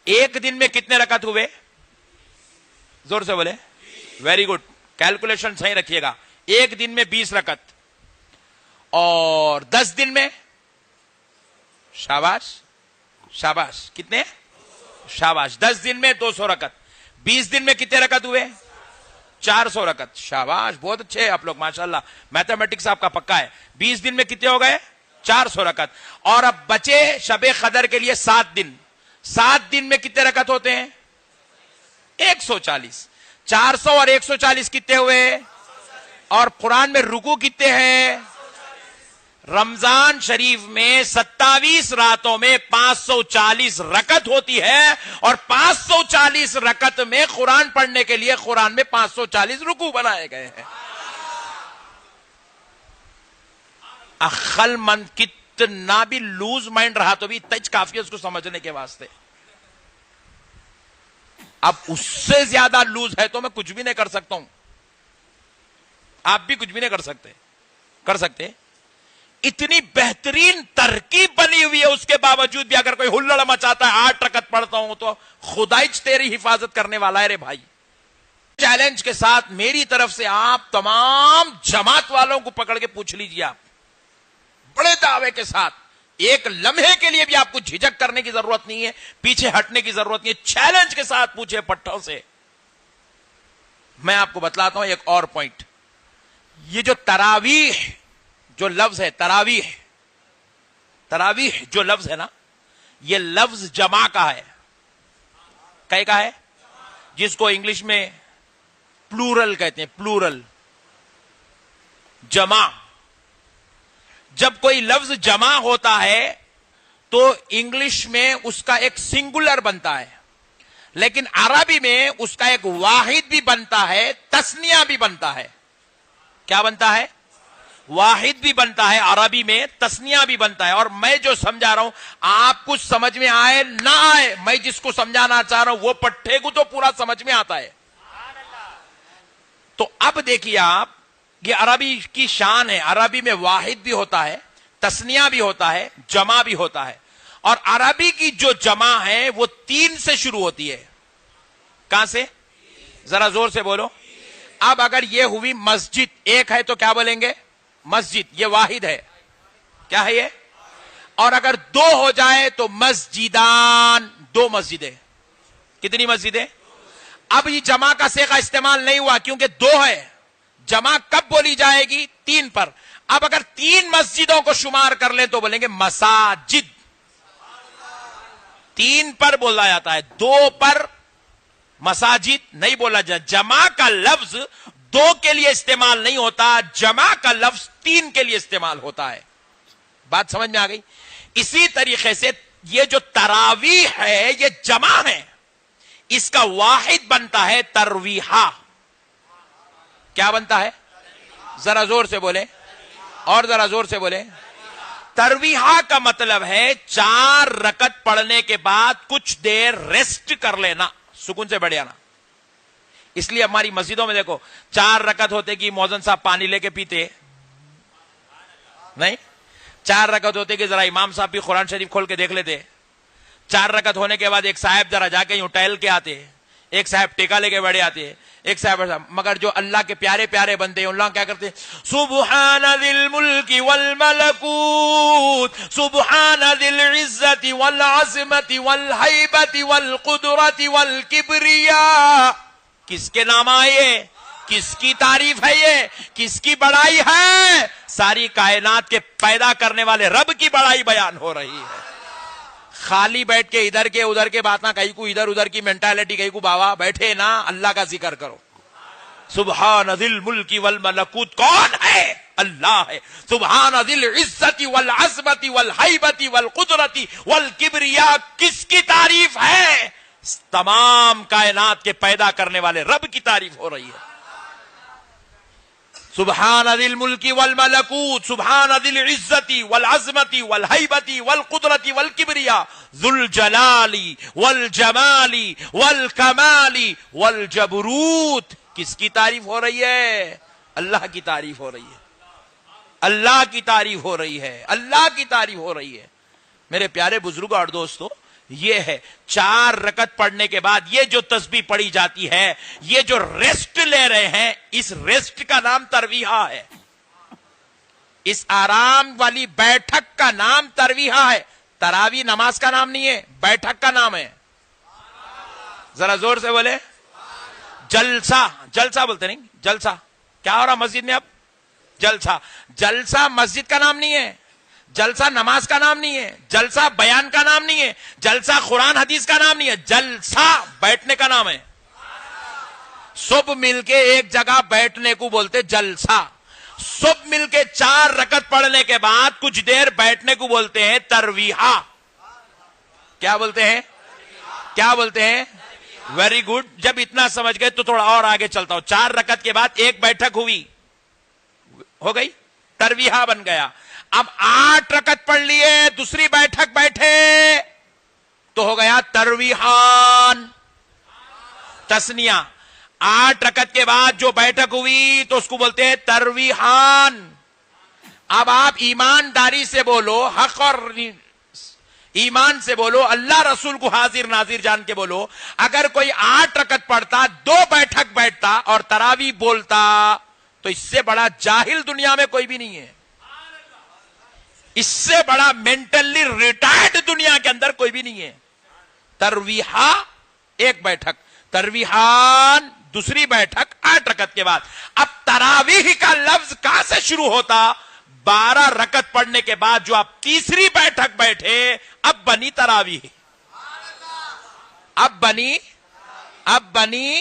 ایک دن میں کتنے رکعت ہوئے؟ زور سے بولے. ویری گڈ, کیلکولیشن صحیح رکھیے گا. ایک دن میں 20 رکعت, اور 10 دن میں, شاباش شاباش, کتنے؟ شاباش, 10 دن میں 200 رکعت. 20 دن میں کتنے رکعت ہوئے؟ 400 رکعت. شاباش, بہت اچھے آپ لوگ, ماشاءاللہ, میتھمیٹکس آپ کا پکا ہے. 20 دن میں کتنے ہو گئے؟ 400 رکعت. اور اب بچے شب قدر کے لیے 7 دن. 7 دن میں کتنے رکعت ہوتے ہیں؟ 140. 400 اور 140 کتنے ہوئے؟ اور قرآن میں رکوع کتنے ہیں؟ رمضان شریف میں 27 راتوں میں 540 رکعت ہوتی ہے, اور 540 رکعت میں قرآن پڑھنے کے لیے قرآن میں 540 رکوع بنائے گئے ہیں. عقل مند کتنا بھی لوز مائنڈ رہا تو بھی تج کافی ہے اس کو سمجھنے کے واسطے. اب اس سے زیادہ لوز ہے تو میں کچھ بھی نہیں کر سکتا ہوں, آپ بھی کچھ بھی نہیں کر سکتے. اتنی بہترین ترکیب بنی ہوئی ہے, اس کے باوجود بھی اگر کوئی ہلڑ مچاتا ہے 8 رکعت پڑھتا ہوں تو خدائی تیری حفاظت کرنے والا ہے رے بھائی. چیلنج کے ساتھ میری طرف سے آپ تمام جماعت والوں کو پکڑ کے پوچھ لیجیے, آپ بڑے دعوے کے ساتھ, ایک لمحے کے لیے بھی آپ کو جھجک کرنے کی ضرورت نہیں ہے, پیچھے ہٹنے کی ضرورت نہیں ہے, چیلنج کے ساتھ پوچھے پٹھوں سے. میں آپ کو بتلاتا ہوں ایک اور پوائنٹ. یہ جو تراویح جو لفظ ہے, تراویح جو لفظ ہے نا, یہ لفظ جمع کا ہے. کئی کا ہے؟ جس کو انگلش میں پلورل کہتے ہیں, پلورل, جمع. جب کوئی لفظ جمع ہوتا ہے تو انگلش میں اس کا ایک سنگولر بنتا ہے, لیکن عربی میں اس کا ایک واحد بھی بنتا ہے, تسنیہ بھی بنتا ہے. کیا بنتا ہے؟ واحد بھی بنتا ہے عربی میں, تسنیہ بھی بنتا ہے. اور میں جو سمجھا رہا ہوں آپ کچھ سمجھ میں آئے نہ آئے, میں جس کو سمجھانا چاہ رہا ہوں وہ پٹھے کو تو پورا سمجھ میں آتا ہے. تو اب دیکھیے آپ, یہ عربی کی شان ہے. عربی میں واحد بھی ہوتا ہے, تسنیہ بھی ہوتا ہے, جمع بھی ہوتا ہے. اور عربی کی جو جمع ہے وہ 3 سے شروع ہوتی ہے. کہاں سے؟ ذرا زور سے بولو. اب اگر یہ ہوئی مسجد, ایک ہے تو کیا بولیں گے؟ مسجد. یہ واحد ہے, کیا ہے یہ؟ اور اگر 2 ہو جائے تو مسجدان, 2 مسجدیں. کتنی مسجدیں؟ اب یہ جمع کا صیغہ استعمال نہیں ہوا کیونکہ 2 ہے. جمع کب بولی جائے گی؟ 3 پر. اب اگر 3 مسجدوں کو شمار کر لیں تو بولیں گے مساجد. 3 پر بولا جاتا ہے, 2 پر مساجد نہیں بولا جاتا. جمع کا لفظ 2 کے لیے استعمال نہیں ہوتا, جمع کا لفظ 3 کے لیے استعمال ہوتا ہے. بات سمجھ میں آ گئی؟ اسی طریقے سے یہ جو تراویح ہے یہ جمع ہے, اس کا واحد بنتا ہے ترویحہ. کیا بنتا ہے؟ ذرا زور سے بولیں, اور ذرا زور سے بولیں. ترویحہ کا مطلب ہے 4 رکعت پڑھنے کے بعد کچھ دیر ریسٹ کر لینا, سکون سے بیٹھ جانا. اس لیے ہماری مسجدوں میں دیکھو 4 رکعت ہوتے کہ مؤذن صاحب پانی لے کے پیتے نہیں, 4 رکعت ہوتے کہ ذرا امام صاحب بھی قرآن شریف کھول کے دیکھ لیتے. 4 رکعت ہونے کے بعد ایک صاحب ذرا جا کے یوں ٹہل کے آتے, ایک صاحب ٹیکا لے کے بیٹھے آتے, ایک صاحب. مگر جو اللہ کے پیارے پیارے بندے ہیں اللہ کیا کرتے ہیں؟ سبحان ذی الملک والملکوت, سبحان ذی العزت والعظمت والہیبت والقدرت والکبریاء. کس کے نام آئے؟ کس کی تعریف ہے یہ؟ کس کی بڑائی ہے؟ ساری کائنات کے پیدا کرنے والے رب کی بڑائی بیان ہو رہی ہے. خالی بیٹھ کے ادھر کے ادھر کے بات نہ, کہیں کو ادھر ادھر کی مینٹالٹی, کہیں کو بابا بیٹھے نا, اللہ کا ذکر کرو. سبحان ذی الملک والملکوت کون ہے؟ اللہ ہے. سبحان ذی العزت والعظمت والہیبت والقدرت والکبریاء. کس کی تعریف ہے؟ تمام کائنات کے پیدا کرنے والے رب کی تعریف ہو رہی ہے. سبحان ذی الملک والملکوت, سبحان ذی العزت والعظمت والہیبت والقدرت والکبریاء, ذو الجلال والجمال والکمال والجبروت. کس کی تعریف ہو رہی ہے؟ اللہ کی تعریف ہو رہی ہے. اللہ کی تعریف ہو رہی ہے. اللہ کی تعریف ہو رہی ہے. میرے پیارے بزرگ اور دوستو, یہ ہے 4 رکعت پڑھنے کے بعد یہ جو تسبیح پڑھی جاتی ہے، یہ جو ریسٹ لے رہے ہیں، اس ریسٹ کا نام ترویحہ ہے. اس آرام والی بیٹھک کا نام ترویحہ ہے. تراویح نماز کا نام نہیں ہے، بیٹھک کا نام ہے. ذرا زور سے بولے. جلسہ، جلسہ بولتے نہیں، جلسہ کیا ہو رہا مسجد میں اب؟ جلسہ. جلسہ مسجد کا نام نہیں ہے، جلسہ نماز کا نام نہیں ہے، جلسہ بیان کا نام نہیں ہے، جلسہ قرآن حدیث کا نام نہیں ہے، جلسہ بیٹھنے کا نام ہے. سب مل کے ایک جگہ بیٹھنے کو بولتے جلسہ. سب مل کے 4 رکعت پڑھنے کے بعد کچھ دیر بیٹھنے کو بولتے ہیں ترویحہ. کیا بولتے ہیں؟ کیا بولتے ہیں؟ Very good. جب اتنا سمجھ گئے تو تھوڑا اور آگے چلتا ہوں. 4 رکعت کے بعد ایک بیٹھک ہوئی، ہو گئی، ترویحہ بن گیا. اب 8 رکعت پڑھ لیے، دوسری بیٹھک بیٹھے تو ہو گیا ترویحان. تسنیہ. 8 رکعت کے بعد جو بیٹھک ہوئی تو اس کو بولتے ہیں ترویحان. اب آپ ایمانداری سے بولو، حق اور ایمان سے بولو، اللہ رسول کو حاضر ناظر جان کے بولو. اگر کوئی 8 رکعت پڑھتا، 2 بیٹھک بیٹھتا اور تراویح بولتا تو اس سے بڑا جاہل دنیا میں کوئی بھی نہیں ہے. اس سے بڑا مینٹلی ریٹائرڈ دنیا کے اندر کوئی بھی نہیں ہے. ترویحہ ایک بیٹھک، ترویحان دوسری بیٹھک 8 رکعت کے بعد. اب تراویح کا لفظ کہاں سے شروع ہوتا؟ 12 رکعت پڑھنے کے بعد جو آپ تیسری بیٹھک بیٹھے، اب بنی تراویح. اب بنی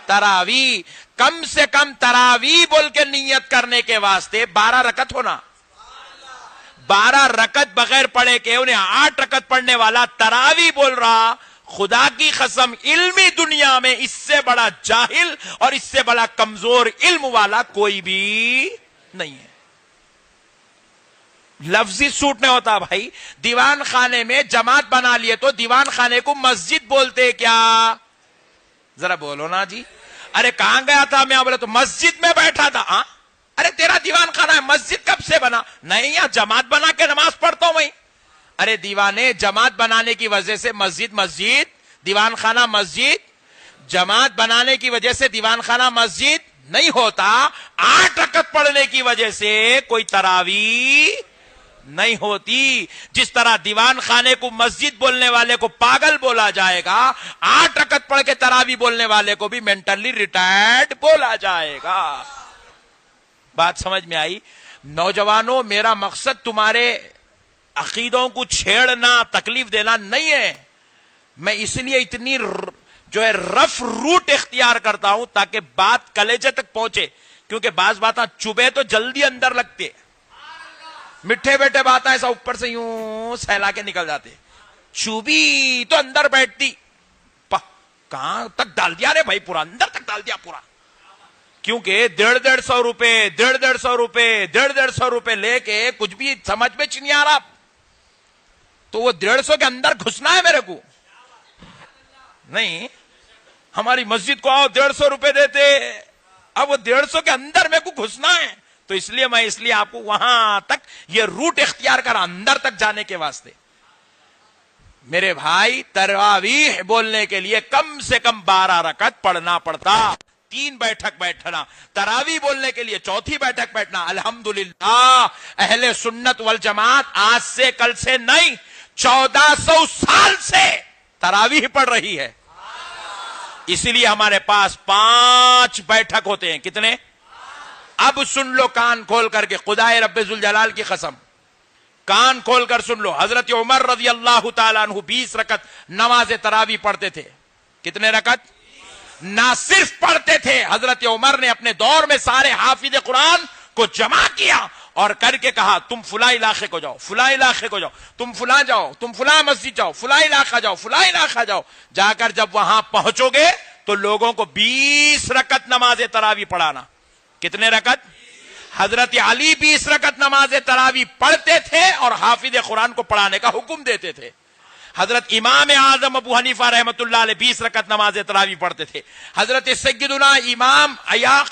تراویح. کم سے کم تراویح بول کے نیت کرنے کے واسطے 12 رکعت ہونا. 12 رکعت بغیر پڑھے کہ انہیں 8 رکعت پڑھنے والا تراویح بول رہا. خدا کی قسم علمی دنیا میں اس سے بڑا جاہل اور اس سے بڑا کمزور علم والا کوئی بھی نہیں ہے. لفظی سوٹ نہیں ہوتا بھائی. دیوان خانے میں جماعت بنا لیے تو دیوان خانے کو مسجد بولتے کیا؟ ذرا بولو نا جی. ارے کہاں گیا تھا میں؟ بولے تو مسجد میں بیٹھا تھا. ہاں ارے تیرا دیوان خانہ ہے، مسجد کب سے بنا؟ نہیں یہاں جماعت بنا کے نماز پڑھتا ہوں میں. ارے دیوانے، جماعت بنانے کی وجہ سے مسجد، دیوان خانہ مسجد. جماعت بنانے کی وجہ سے دیوان خانہ مسجد نہیں ہوتا. 8 رکعت پڑھنے کی وجہ سے کوئی تراویح نہیں ہوتی. جس طرح دیوان خانے کو مسجد بولنے والے کو پاگل بولا جائے گا، 8 رکعت پڑھ کے تراویح بولنے والے کو بھی مینٹلی ریٹائرڈ بولا جائے گا. بات سمجھ میں آئی؟ نوجوانوں، میرا مقصد تمہارے عقیدوں کو چھیڑنا، تکلیف دینا نہیں ہے. میں اس لیے اتنی جو ہے رف روٹ اختیار کرتا ہوں تاکہ بات کلیجے تک پہنچے. کیونکہ بعض باتیں چبے تو جلدی اندر لگتے، مٹھے بیٹھے باتیں ایسا اوپر سے یوں سہلا کے نکل جاتے، چوبی تو اندر بیٹھتی. کہاں تک ڈال دیا رے بھائی؟ پورا اندر تک ڈال دیا پورا. کیونکہ 150 روپے لے کے کچھ بھی سمجھ میں نہیں آ رہا. تو وہ 150 کے اندر گھسنا ہے میرے کو نہیں. ہماری مسجد کو آؤ 150 روپے دیتے، اب وہ 150 کے اندر میرے کو گھسنا ہے. تو اس لیے آپ کو وہاں تک یہ روٹ اختیار کرا، اندر تک جانے کے واسطے. میرے بھائی، تراویح بولنے کے لیے کم سے کم 12 رکعت پڑھنا پڑتا. 3 بیٹھک بیٹھنا. تراویح بولنے کے لیے 4تھی بیٹھک بیٹھنا. الحمدللہ اہل سنت والجماعت آج سے کل سے نہیں، 1400 سال سے تراویح پڑھ رہی ہے. اس لیے ہمارے پاس 5 بیٹھک ہوتے ہیں. کتنے؟ اب سن لو کان کھول کر کے، خدائے رب ذوالجلال کی قسم، کان کھول کر سن لو. حضرت عمر رضی اللہ تعالیٰ عنہ 20 رکعت نماز تراویح پڑھتے تھے. کتنے رکعت؟ نہ صرف پڑھتے تھے، حضرت عمر نے اپنے دور میں سارے حافظ قرآن کو جمع کیا اور کر کے کہا تم فلاں علاقے کو جاؤ، فلاں علاقے کو جاؤ، تم فلاں جاؤ، تم فلاں مسجد جاؤ، فلاں علاقہ جاؤ، فلاں علاقہ جاؤ. جا کر جب وہاں پہنچو گے تو لوگوں کو 20 رکعت نماز تراویح پڑھانا. کتنے رکعت؟ حضرت علی 20 رکعت نماز تراویح پڑھتے تھے اور حافظ قرآن کو پڑھانے کا حکم دیتے تھے. حضرت امام اعظم ابو حنیفہ رحمۃ اللہ علیہ 20 رکعت نماز تراویح پڑھتے تھے. حضرت سیدنا امام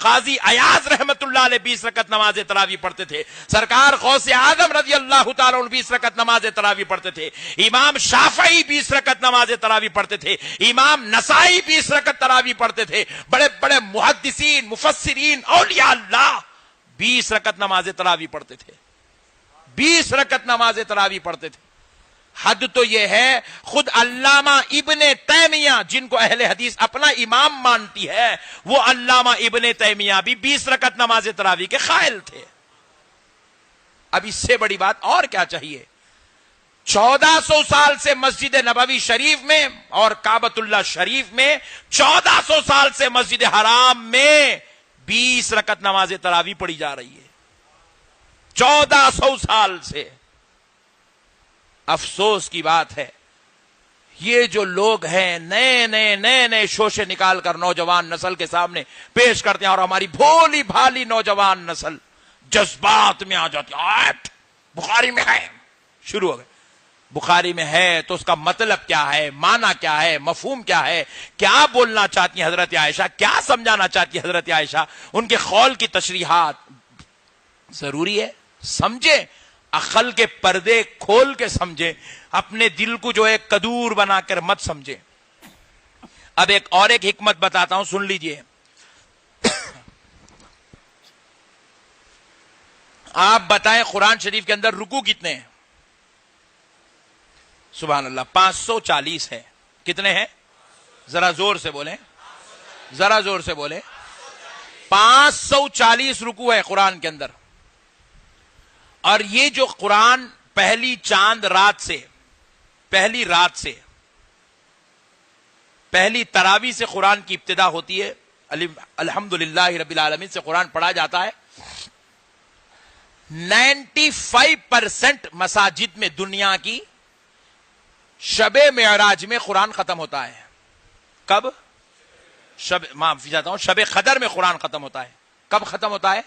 قاضی ایاز رحمۃ اللہ علیہ 20 رکعت نماز تراویح پڑھتے تھے. سرکار غوث اعظم رضی اللہ تعالی عنہ 20 رکعت نماز تراویح پڑھتے تھے. امام شافعی 20 رکعت نماز تراویح پڑھتے تھے. امام نسائی 20 رکعت تراویح پڑھتے تھے. بڑے بڑے محدثین مفسرین اولیاء اللہ 20 رکعت نماز تراویح پڑھتے تھے. 20 رکعت نماز تراویح پڑھتے تھے. حد تو یہ ہے خود علامہ ابن تیمیہ جن کو اہل حدیث اپنا امام مانتی ہے, وہ علامہ ابن تیمیہ بھی 20 رکعت نماز تراویح کے قائل تھے. اب اس سے بڑی بات اور کیا چاہیے؟ 1400 سال سے مسجد نبوی شریف میں اور کعبۃ اللہ شریف میں, 1400 سال سے مسجد حرام میں 20 رکعت نماز تراویح پڑھی جا رہی ہے. 1400 سال سے. افسوس کی بات ہے یہ جو لوگ ہیں نئے شوشے نکال کر نوجوان نسل کے سامنے پیش کرتے ہیں, اور ہماری بھولی بھالی نوجوان نسل جذبات میں آ جاتی ہے. بخاری میں ہے, شروع ہو گئے. بخاری میں ہے تو اس کا مطلب کیا ہے, معنی کیا ہے, مفہوم کیا ہے, کیا بولنا چاہتی ہیں حضرت عائشہ, کیا سمجھانا چاہتی ہے حضرت عائشہ, ان کے قول کی تشریحات ضروری ہے. سمجھے, عقل کے پردے کھول کے سمجھے, اپنے دل کو جو ایک کدور بنا کر مت سمجھے. اب ایک حکمت بتاتا ہوں, سن لیجئے. آپ بتائیں قرآن شریف کے اندر رکوع کتنے ہیں؟ سبحان اللہ, 540 ہے. کتنے ہیں؟ ذرا زور سے بولیں, ذرا زور سے بولیں. 540 رکوع ہے قرآن کے اندر. اور یہ جو قرآن پہلی چاند رات سے, پہلی رات سے, پہلی تراویح سے قرآن کی ابتدا ہوتی ہے. الحمدللہ رب العالمین سے قرآن پڑھا جاتا ہے. 95% مساجد میں دنیا کی شب معراج میں قرآن ختم ہوتا ہے. کب؟ معافی چاہتا ہوں, شب قدر میں قرآن ختم ہوتا ہے. کب ختم ہوتا ہے؟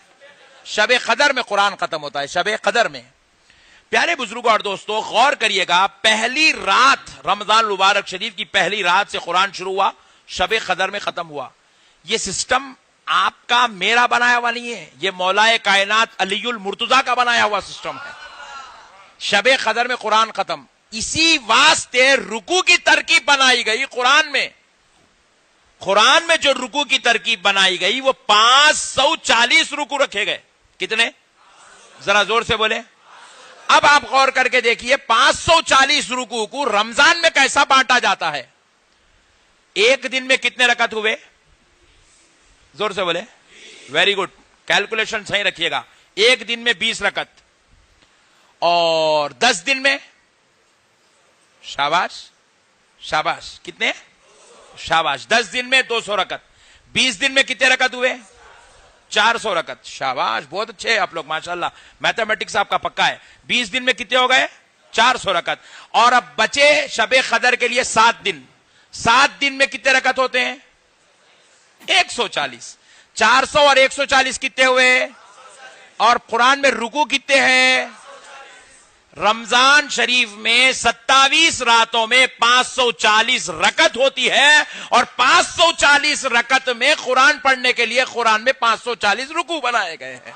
شب قدر میں قرآن ختم ہوتا ہے. شب قدر میں. پیارے بزرگوں اور دوستوں غور کریے گا, پہلی رات رمضان المبارک شریف کی پہلی رات سے قرآن شروع ہوا, شب قدر میں ختم ہوا. یہ سسٹم آپ کا میرا بنایا ہوا نہیں ہے, یہ مولائے کائنات علی المرتضیٰ کا بنایا ہوا سسٹم ہے. شب قدر میں قرآن ختم. اسی واسطے رکوع کی ترکیب بنائی گئی قرآن میں. قرآن میں جو رکوع کی ترکیب بنائی گئی وہ 540 رکوع رکھے گئے. کتنے؟ ذرا زور سے بولیں. اب آپ غور کر کے دیکھیے 540 رکوع کو رمضان میں کیسا بانٹا جاتا ہے. ایک دن میں کتنے رکعت ہوئے؟ زور سے بولیں. ویری گڈ, کیلکولیشن صحیح رکھیے گا. ایک دن میں 20 رکعت, اور 10 دن میں, شاباش شاباش, کتنے؟ شاباش, 10 دن میں 200 رکعت. 20 دن میں کتنے رکعت ہوئے؟ 400 رکعت. شاباش, بہت اچھے ہیں آپ لوگ ماشاءاللہ, میتھمیٹکس آپ کا پکا ہے. 20 دن میں کتنے ہو گئے؟ 400 رکعت. اور اب بچے شب قدر کے لیے 7 دن. 7 دن میں کتنے رکعت ہوتے ہیں؟ 140. 400 اور 140 کتنے ہوئے؟ اور قرآن میں رکوع کتنے ہیں؟ رمضان شریف میں 27 راتوں میں 540 رکعت ہوتی ہے, اور 540 رکعت میں قرآن پڑھنے کے لیے قرآن میں 540 رکوع بنائے گئے ہیں.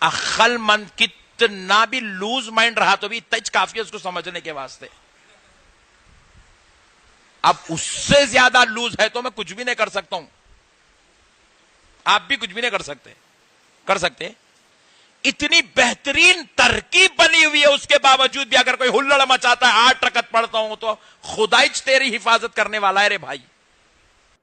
عقل مند کتنا بھی لوز مائنڈ رہا تو بھی تج کافی ہے اس کو سمجھنے کے واسطے. اب اس سے زیادہ لوز ہے تو میں کچھ بھی نہیں کر سکتا ہوں, آپ بھی کچھ بھی نہیں کر سکتے. اتنی بہترین ترکیب بنی ہوئی ہے, اس کے باوجود بھی اگر کوئی ہلڑ مچاتا ہے 8 رکعت پڑھتا ہوں تو خدائی تیری حفاظت کرنے والا ہے رے بھائی.